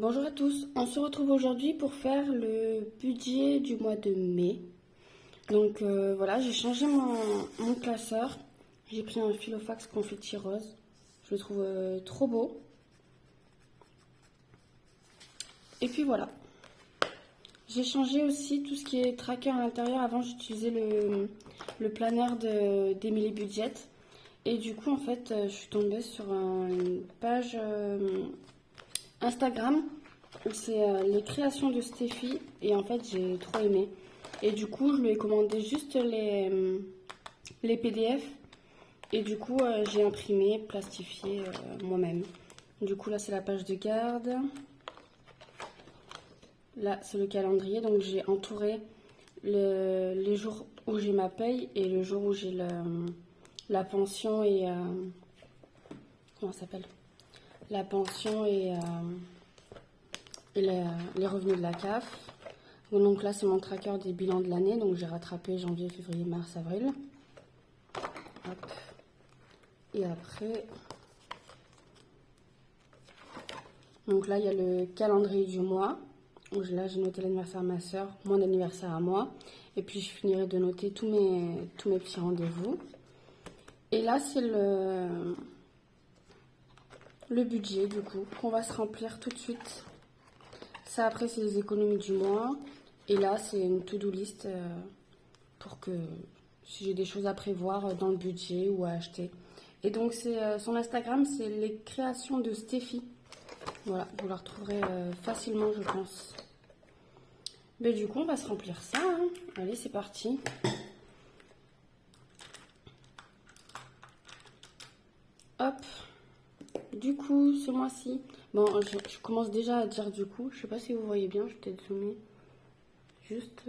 Bonjour à tous, on se retrouve aujourd'hui pour faire le budget du mois de mai. Donc voilà, j'ai changé mon classeur. J'ai pris un Filofax confetti rose. Je le trouve trop beau. Et puis voilà. J'ai changé aussi tout ce qui est tracker à l'intérieur. Avant, j'utilisais le planner d'Emily Budget. Et du coup, en fait, je suis tombée sur une page Instagram. C'est les créations de Steffi. Et en fait, j'ai trop aimé. Et du coup, je lui ai commandé juste les PDF. Et du coup, j'ai imprimé, plastifié moi-même. Du coup, là, c'est la page de garde. Là, c'est le calendrier. Donc, j'ai entouré les jours où j'ai ma paye et le jour où j'ai la pension et... comment ça s'appelle? La pension et les revenus de la CAF. Donc là, c'est mon tracker des bilans de l'année. Donc, j'ai rattrapé janvier, février, mars, avril. Hop. Et après... Donc là, il y a le calendrier du mois. Là, j'ai noté l'anniversaire à ma soeur, mon anniversaire à moi. Et puis, je finirai de noter tous mes petits rendez-vous. Et là, c'est le budget, du coup, qu'on va se remplir tout de suite. Ça, après, c'est les économies du mois. Et là, c'est une to-do list pour que, si j'ai des choses à prévoir dans le budget ou à acheter. Et donc, son Instagram, c'est les créations de Steffi. Voilà, vous la retrouverez facilement, je pense. Mais du coup, on va se remplir ça. Hein. Allez, c'est parti. Hop. Du coup, ce mois-ci. Bon, je commence déjà à dire du coup. Je sais pas si vous voyez bien. Je vais peut-être zoomer. Juste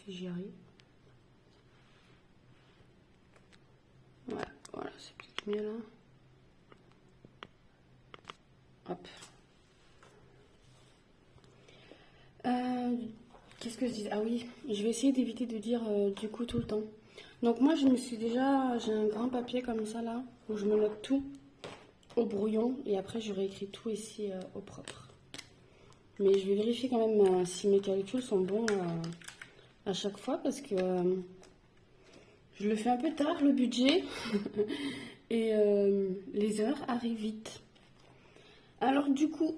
si j'y arrive. Ouais, voilà, c'est peut-être mieux là. Hop. Qu'est-ce que je dis? Ah oui, je vais essayer d'éviter de dire du coup tout le temps. Donc moi, j'ai un grand papier comme ça là, où je me note tout au brouillon et après je réécris tout ici au propre. Mais je vais vérifier quand même si mes calculs sont bons à chaque fois parce que je le fais un peu tard le budget et les heures arrivent vite. Alors du coup,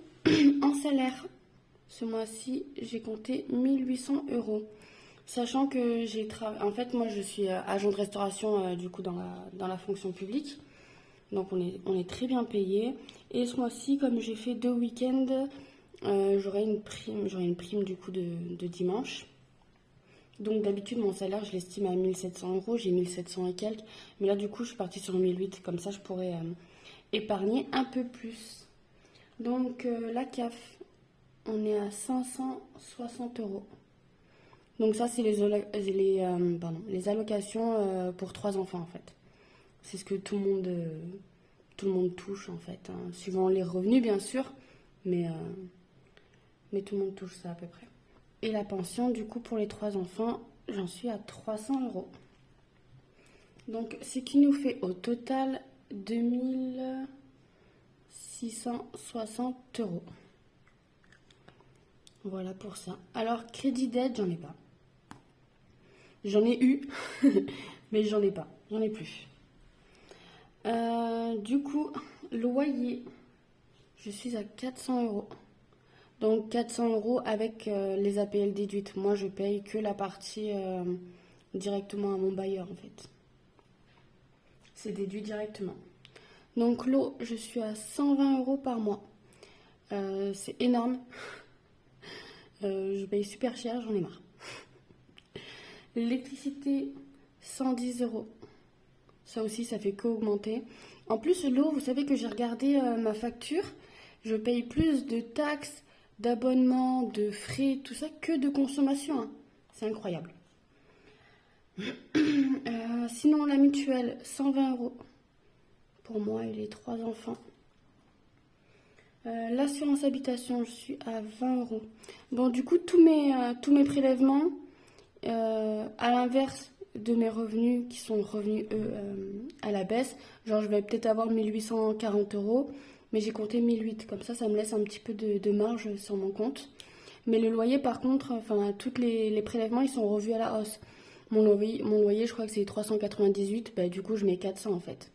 en salaire, ce mois-ci, j'ai compté 1800 euros. Sachant que j'ai travaillé... En fait, moi, je suis agent de restauration du coup dans la fonction publique. Donc, on est très bien payé. Et ce mois-ci, comme j'ai fait 2 week-ends, j'aurai une prime du coup de dimanche. Donc, d'habitude, mon salaire, je l'estime à 1700 euros. J'ai 1700 et quelques. Mais là, du coup, je suis partie sur 1008. Comme ça, je pourrais épargner un peu plus. Donc, la CAF, on est à 560 euros. Donc ça, c'est les allocations pour 3 enfants, en fait. C'est ce que tout le monde touche, en fait. Hein. Suivant les revenus, bien sûr, mais tout le monde touche ça à peu près. Et la pension, du coup, pour les 3 enfants, j'en suis à 300 euros. Donc, ce qui nous fait au total 2660 euros. Voilà pour ça. Alors, crédit d'aide, j'en ai pas. J'en ai eu, mais j'en ai pas. J'en ai plus. Du coup, loyer, je suis à 400 euros. Donc 400 euros avec les APL déduites. Moi, je paye que la partie directement à mon bailleur, en fait. C'est déduit directement. Donc l'eau, je suis à 120 euros par mois. C'est énorme. Je paye super cher, j'en ai marre. L'électricité, 110 euros. Ça aussi, ça fait qu'augmenter. En plus, l'eau, vous savez que j'ai regardé ma facture. Je paye plus de taxes, d'abonnements, de frais, tout ça, que de consommation. Hein. C'est incroyable. Sinon, la mutuelle, 120 euros. Pour moi et les 3 enfants. L'assurance habitation, je suis à 20 euros. Bon, du coup, tous mes prélèvements, à l'inverse de mes revenus qui sont revenus eux à la baisse, genre je vais peut-être avoir 1840 euros mais j'ai compté 1008. Comme ça me laisse un petit peu de marge sur mon compte. Mais le loyer, par contre, enfin, tous les prélèvements, ils sont revus à la hausse. Mon loyer, je crois que c'est 398, bah, du coup, je mets 400 en fait.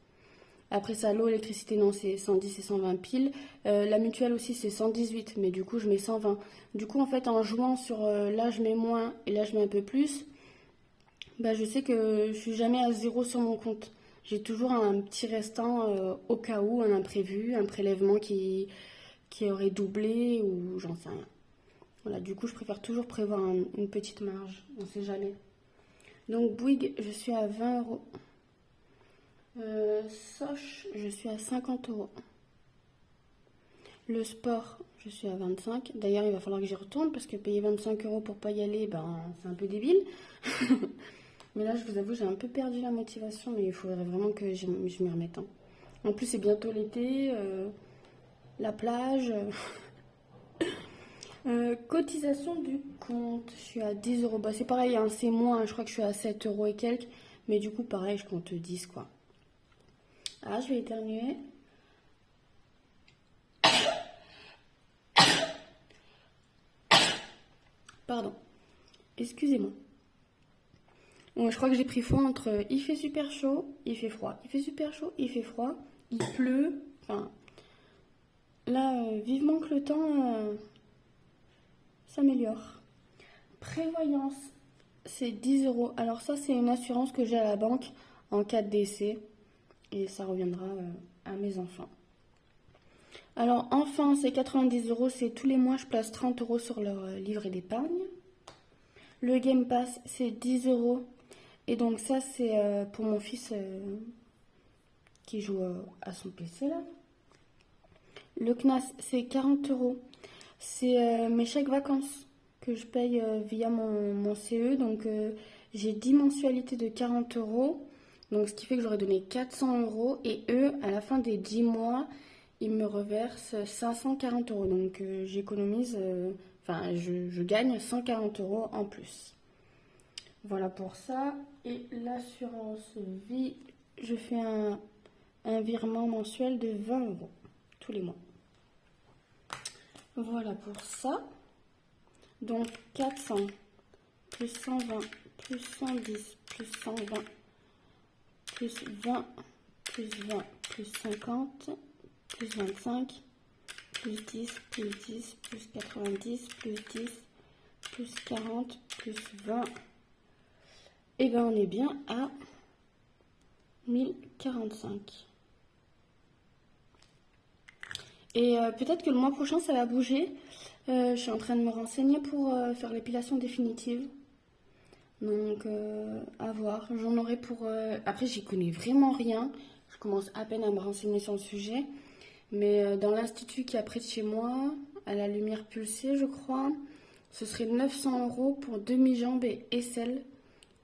Après ça, l'eau, l'électricité, non, c'est 110 et 120 piles. La mutuelle aussi, c'est 118, mais du coup, je mets 120. Du coup, en fait, en jouant sur là, je mets moins et là, je mets un peu plus, bah, je sais que je suis jamais à zéro sur mon compte. J'ai toujours un petit restant au cas où, un imprévu, un prélèvement qui aurait doublé ou j'en sais rien. Voilà, du coup, je préfère toujours prévoir une petite marge, on sait jamais. Donc, Bouygues, je suis à 20 euros. Soch, je suis à 50 euros. Le sport, je suis à 25. D'ailleurs, il va falloir que j'y retourne parce que payer 25 euros pour pas y aller, ben, c'est un peu débile. Mais là, je vous avoue, j'ai un peu perdu la motivation, mais il faudrait vraiment que je m'y remette, hein. En plus, c'est bientôt l'été, la plage. Cotisation du compte, je suis à 10 euros. Bah, c'est pareil, hein, c'est moins, je crois que je suis à 7 euros et quelques. Mais du coup, pareil, je compte 10 quoi. Ah, je vais éternuer. Pardon. Excusez-moi. Bon, je crois que j'ai pris froid entre il fait super chaud, il fait froid. Il fait super chaud, il fait froid. Il pleut. Enfin, là, vivement que le temps s'améliore. Prévoyance, c'est 10 euros. Alors ça, c'est une assurance que j'ai à la banque en cas de décès. Et ça reviendra à mes enfants. Alors enfin, c'est 90 euros. C'est tous les mois, je place 30 euros sur leur livret d'épargne. Le Game Pass, c'est 10 euros. Et donc ça, c'est pour mon fils qui joue à son PC là. Le CNAS, c'est 40 euros. C'est mes chèques vacances que je paye via mon CE. Donc j'ai 10 mensualités de 40 euros. Donc ce qui fait que j'aurais donné 400 euros. Et eux, à la fin des 10 mois, ils me reversent 540 euros. Donc j'économise, enfin je gagne 140 euros en plus. Voilà pour ça. Et l'assurance vie, je fais un virement mensuel de 20 euros tous les mois. Voilà pour ça. Donc 400 plus 120 plus 110 plus 120 plus 20 plus 20 plus 50 plus 25 plus 10 plus 10 plus 90 plus 10 plus 40 plus 20. Et bien on est bien à 1045. Et peut-être que le mois prochain ça va bouger. Je suis en train de me renseigner pour faire l'épilation définitive. Donc à voir. J'en aurai pour... Après j'y connais vraiment rien. Je commence à peine à me renseigner sur le sujet. Mais dans l'institut qui est près de chez moi, à la lumière pulsée je crois, ce serait 900 euros pour demi-jambes et aisselles.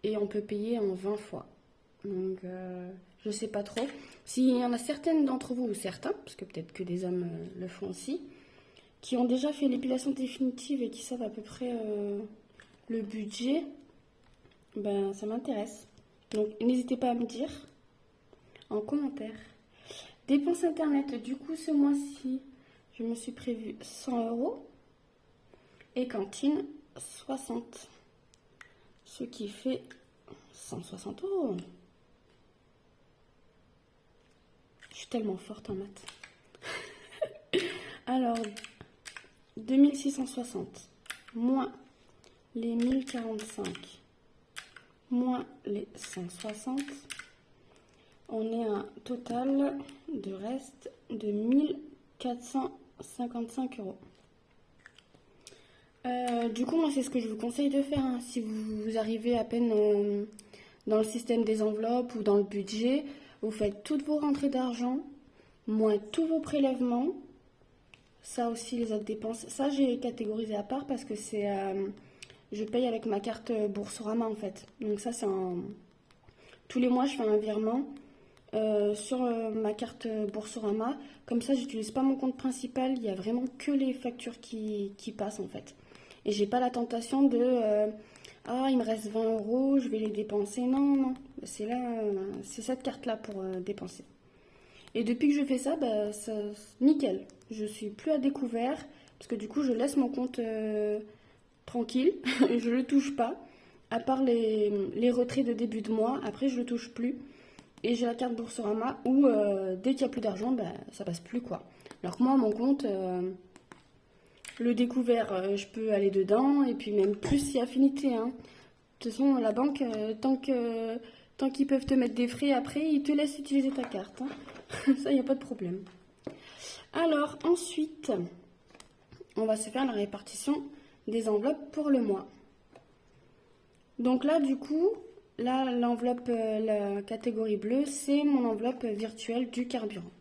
Et on peut payer en 20 fois. Donc je sais pas trop. S'il y en a certaines d'entre vous, ou certains, parce que peut-être que des hommes le font aussi, qui ont déjà fait l'épilation définitive et qui savent à peu près le budget, ben ça m'intéresse. Donc n'hésitez pas à me dire en commentaire. Dépenses internet, du coup ce mois-ci, je me suis prévu 100 euros et cantine 60. Ce qui fait 160 euros. Je suis tellement forte en maths. Alors, 2660 moins les 1045 moins les 160, on est à un total de reste de 1455 euros. Du coup, moi, c'est ce que je vous conseille de faire, hein. Si vous arrivez à peine dans le système des enveloppes ou dans le budget, vous faites toutes vos rentrées d'argent, moins tous vos prélèvements. Ça aussi, les autres dépenses. Ça, j'ai catégorisé à part parce que c'est... je paye avec ma carte Boursorama, en fait. Donc ça, c'est tous les mois, je fais un virement sur ma carte Boursorama. Comme ça, j'utilise pas mon compte principal. Il y a vraiment que les factures qui passent, en fait. Et j'ai pas la tentation de... ah, il me reste 20 euros, je vais les dépenser. Non, non. C'est là, c'est cette carte-là pour dépenser. Et depuis que je fais ça, bah, nickel. Je suis plus à découvert parce que du coup, je laisse mon compte tranquille. Je le touche pas. À part les retraits de début de mois, après, je le touche plus. Et j'ai la carte Boursorama où dès qu'il n'y a plus d'argent, bah, ça passe plus quoi. Alors que moi, mon compte, le découvert, je peux aller dedans. Et puis même plus si affinité, hein. De toute façon, la banque, tant qu'ils peuvent te mettre des frais après, ils te laissent utiliser ta carte, hein. Ça, il n'y a pas de problème. Alors, ensuite, on va se faire la répartition des enveloppes pour le mois. Donc là, du coup, là, l'enveloppe, la catégorie bleue, c'est mon enveloppe virtuelle du carburant.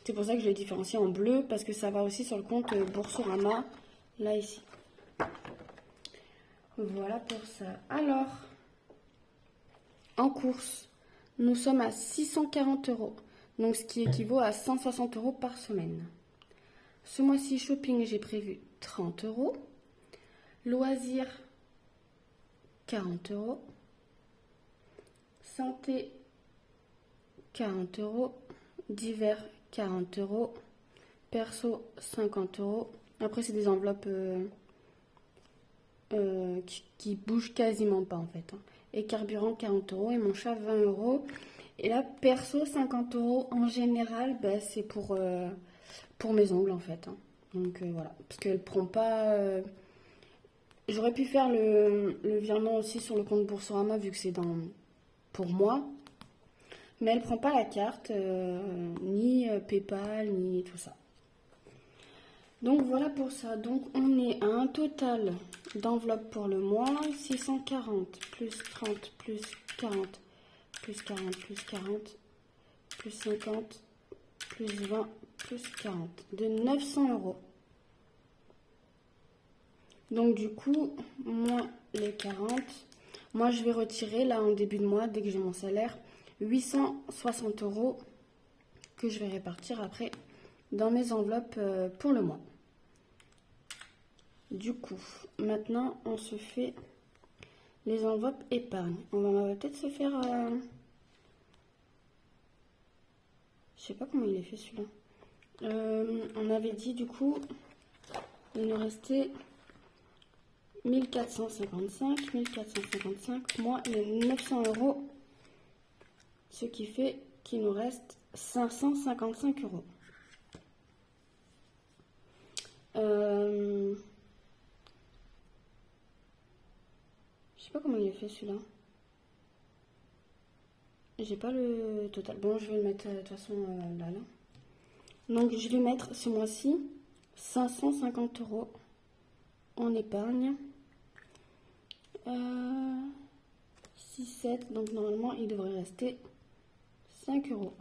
C'est pour ça que je l'ai différencié en bleu, parce que ça va aussi sur le compte Boursorama, là, ici. Voilà pour ça. Alors, en course, nous sommes à 640 euros, donc ce qui équivaut à 160 euros par semaine. Ce mois-ci, shopping, j'ai prévu 30 euros. Loisirs, 40 euros. Santé, 40 euros. Divers, 40 euros. Perso, 50 euros. Après, c'est des enveloppes qui bougent quasiment pas en fait, hein. Et carburant, 40 euros. Et mon chat, 20 euros. Et là, perso, 50 euros. En général, bah, c'est pour mes ongles en fait, hein. Donc voilà. Parce qu'elle prend pas. J'aurais pu faire le virement aussi sur le compte Boursorama vu que c'est pour moi. Mais elle prend pas la carte, ni PayPal, ni tout ça. Donc voilà pour ça. Donc on est à un total d'enveloppe pour le mois, 640 plus 30 plus 40 plus 40 plus 40 plus 50 plus 20 plus 40 de 900 euros. Donc du coup, moins les 40, moi je vais retirer là en début de mois, dès que j'ai mon salaire, 860 euros que je vais répartir après dans mes enveloppes pour le mois. Du coup, maintenant on se fait les enveloppes épargne. On va peut-être se faire... je sais pas comment il est fait celui-là. On avait dit du coup, il nous restait 1455, moins les 900 euros, ce qui fait qu'il nous reste 555 euros. Je sais pas comment il est fait celui-là. J'ai pas le total. Bon, je vais le mettre de toute façon là. Donc je vais mettre ce mois-ci 550 euros en épargne. 6, 7, donc normalement il devrait rester 5 euros.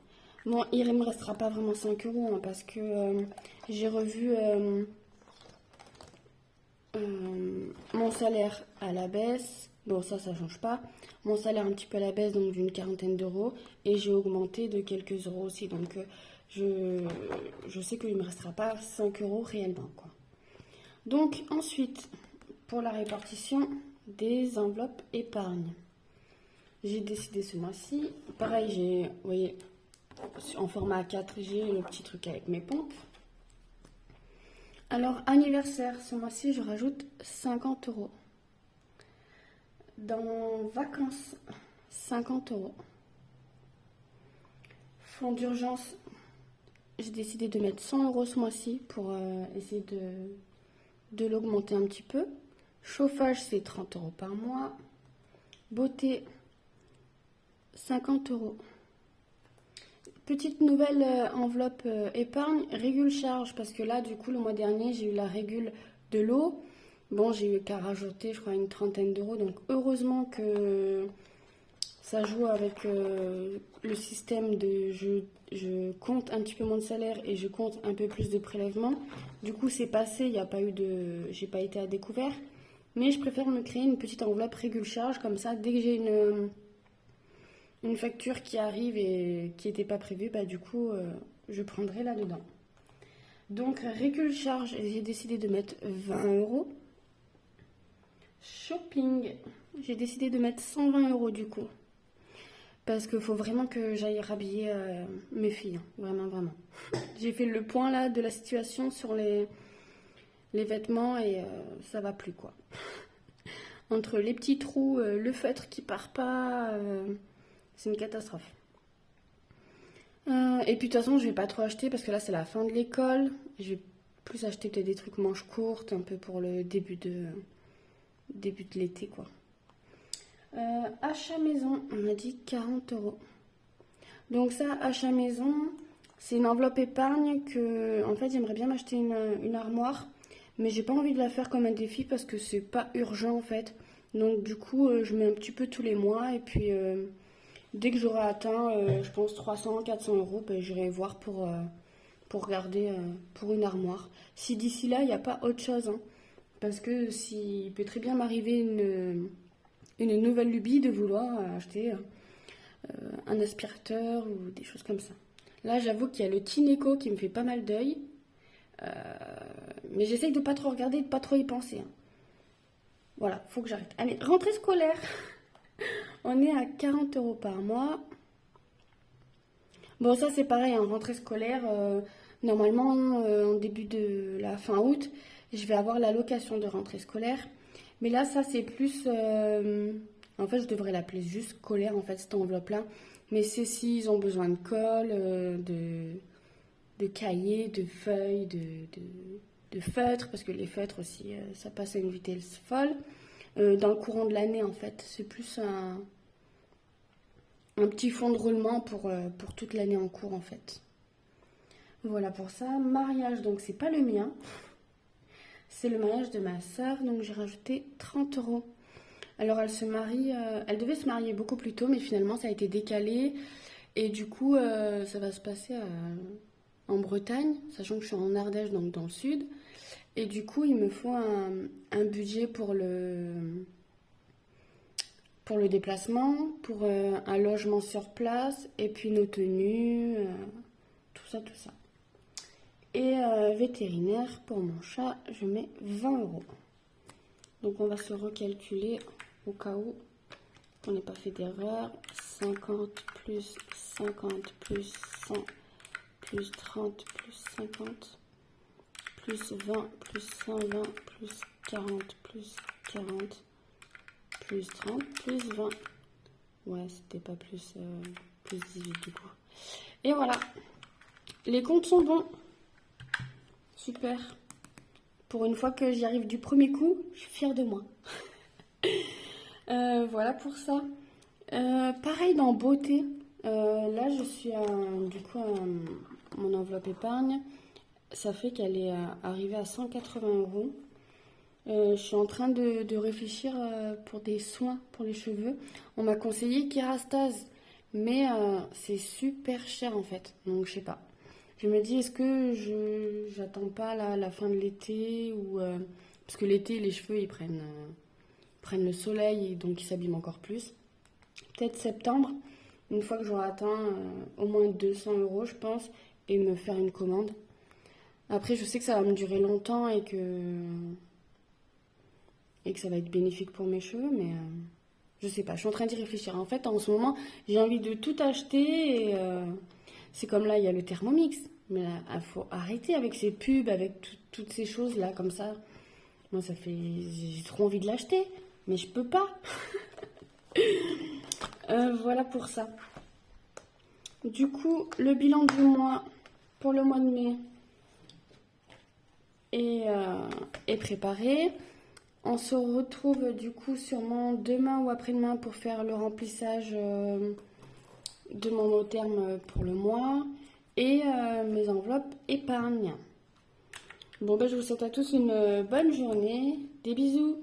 Bon, il ne me restera pas vraiment 5 euros hein, parce que j'ai revu mon salaire à la baisse. Bon, ça change pas. Mon salaire un petit peu à la baisse, donc d'une quarantaine d'euros. Et j'ai augmenté de quelques euros aussi. Donc je sais qu'il ne me restera pas 5 euros réellement, quoi. Donc ensuite, pour la répartition des enveloppes épargne, j'ai décidé ce mois-ci. Pareil, vous voyez, en format A4, j'ai le petit truc avec mes pompes. Alors, anniversaire, ce mois-ci, je rajoute 50 euros. Dans vacances, 50 euros. Fonds d'urgence, j'ai décidé de mettre 100 euros ce mois-ci pour essayer de l'augmenter un petit peu. Chauffage, c'est 30 euros par mois. Beauté, 50 euros. Petite nouvelle enveloppe épargne, régule charge, parce que là, du coup, le mois dernier, j'ai eu la régule de l'eau. Bon, j'ai eu qu'à rajouter, je crois, une trentaine d'euros. Donc, heureusement que ça joue avec le système de je compte un petit peu mon salaire et je compte un peu plus de prélèvements. Du coup, c'est passé, il n'y a pas eu j'ai pas été à découvert. Mais je préfère me créer une petite enveloppe régule charge, comme ça, dès que j'ai une facture qui arrive et qui n'était pas prévue, bah du coup, je prendrai là-dedans. Donc, régule charge, j'ai décidé de mettre 20 euros. Shopping, j'ai décidé de mettre 120 euros du coup. Parce qu'il faut vraiment que j'aille rhabiller mes filles. Hein. Vraiment, vraiment. J'ai fait le point là de la situation sur les vêtements et ça va plus quoi. Entre les petits trous, le feutre qui part pas, c'est une catastrophe. Et puis de toute façon, je vais pas trop acheter parce que là c'est la fin de l'école. Je vais plus acheter peut-être des trucs manches courtes, un peu pour le début de l'été quoi. Achat maison, on m'a dit 40 euros. Donc ça, achat maison, c'est une enveloppe épargne que, en fait, j'aimerais bien m'acheter une armoire, mais j'ai pas envie de la faire comme un défi parce que c'est pas urgent en fait. Donc du coup, je mets un petit peu tous les mois et puis dès que j'aurai atteint, je pense 300, 400 euros, ben, j'irai voir pour regarder pour une armoire. Si d'ici là, il n'y a pas autre chose, hein, parce que il peut très bien m'arriver une nouvelle lubie de vouloir acheter un aspirateur ou des choses comme ça. Là, j'avoue qu'il y a le Tineco qui me fait pas mal d'œil. Mais j'essaye de pas trop regarder, de pas trop y penser. Hein. Voilà, faut que j'arrête. Allez, rentrée scolaire. On est à 40 euros par mois. Bon, ça c'est pareil, hein, rentrée scolaire. Normalement, en début de la fin août, je vais avoir l'allocation de rentrée scolaire. Mais là, ça c'est plus... en fait, je devrais l'appeler juste scolaire, en fait, cette enveloppe-là. Mais c'est s'ils ont besoin de colle, de cahiers, de feuilles, de feutres, parce que les feutres aussi, ça passe à une vitesse folle. Dans le courant de l'année, en fait, c'est plus un petit fonds de roulement pour toute l'année en cours, en fait. Voilà pour ça. Mariage, donc c'est pas le mien. C'est le mariage de ma sœur, donc j'ai rajouté 30 euros. Alors elle se marie, elle devait se marier beaucoup plus tôt, mais finalement ça a été décalé. Et du coup, ça va se passer en Bretagne, sachant que je suis en Ardèche, donc dans le sud. Et du coup, il me faut un budget pour le déplacement, pour un logement sur place, et puis nos tenues, tout ça, tout ça. Et vétérinaire, pour mon chat, je mets 20 euros. Donc on va se recalculer au cas où on n'ait pas fait d'erreur. 50 plus 50 plus 100 plus 30 plus 50 plus 20 plus 120 plus 40 plus 40 plus 30 plus 20. Ouais, c'était pas plus 18 du coup. Et voilà. Les comptes sont bons. Super. Pour une fois que j'y arrive du premier coup, je suis fière de moi. Voilà pour ça. Pareil dans beauté. Là, je suis du coup à mon enveloppe épargne. Ça fait qu'elle est arrivée à 180 euros. Je suis en train de réfléchir pour des soins pour les cheveux. On m'a conseillé Kérastase, mais c'est super cher en fait. Donc je sais pas. Je me dis, est-ce que j'attends pas la fin de l'été ou parce que l'été, les cheveux, ils prennent le soleil et donc ils s'abîment encore plus. Peut-être septembre, une fois que j'aurai atteint au moins 200 euros, je pense, et me faire une commande. Après, je sais que ça va me durer longtemps et que ça va être bénéfique pour mes cheveux, mais je sais pas. Je suis en train d'y réfléchir. En fait, en ce moment, j'ai envie de tout acheter et c'est comme là, il y a le Thermomix. Mais il faut arrêter avec ces pubs, avec toutes ces choses-là, comme ça. Moi, j'ai trop envie de l'acheter, mais je peux pas. Voilà pour ça. Du coup, le bilan du mois, pour le mois de mai, est préparé. On se retrouve du coup sûrement demain ou après-demain pour faire le remplissage de mon mot terme pour le mois. Et mes enveloppes épargne. Bon, ben, je vous souhaite à tous une bonne journée. Des bisous.